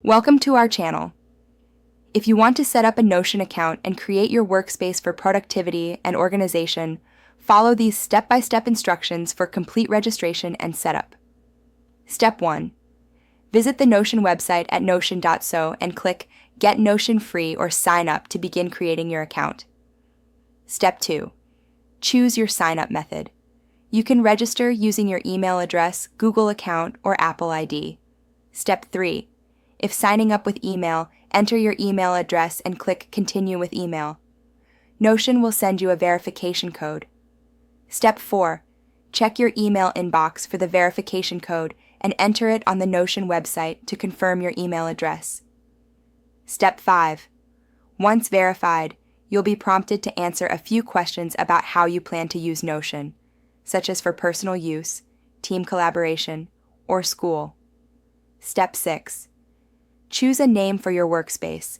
Welcome to our channel. If you want to set up a Notion account and create your workspace for productivity and organization, follow these step-by-step instructions for complete registration and setup. Step 1. Visit the Notion website at notion.so and click Get Notion Free or Sign Up to begin creating your account. Step 2. Choose your sign-up method. You can register using your email address, Google account, or Apple ID. Step 3. If signing up with email, enter your email address and click Continue with Email. Notion will send you a verification code. Step 4. Check your email inbox for the verification code and enter it on the Notion website to confirm your email address. Step 5. Once verified, you'll be prompted to answer a few questions about how you plan to use Notion, such as for personal use, team collaboration, or school. Step 6. Choose a name for your workspace.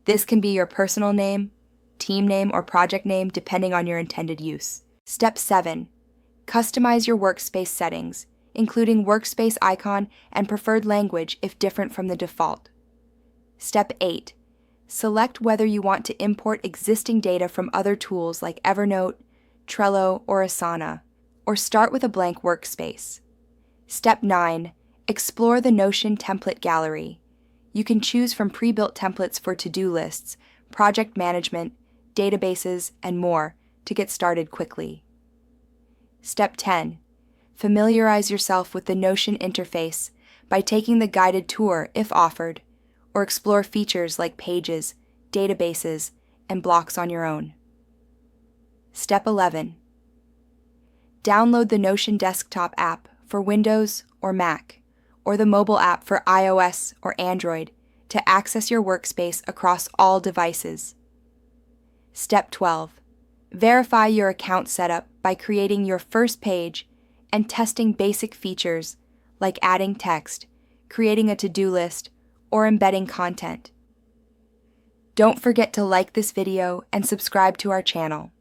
This can be your personal name, team name, or project name depending on your intended use. Step 7. Customize your workspace settings, including workspace icon and preferred language if different from the default. Step 8. Select whether you want to import existing data from other tools like Evernote, Trello, or Asana, or start with a blank workspace. Step 9. Explore the Notion template gallery. You can choose from pre-built templates for to-do lists, project management, databases, and more to get started quickly. Step 10. Familiarize yourself with the Notion interface by taking the guided tour if offered, or explore features like pages, databases, and blocks on your own. Step 11. Download the Notion desktop app for Windows or Mac, or the mobile app for iOS or Android to access your workspace across all devices. Step 12. Verify your account setup by creating your first page and testing basic features like adding text, creating a to-do list, or embedding content. Don't forget to like this video and subscribe to our channel.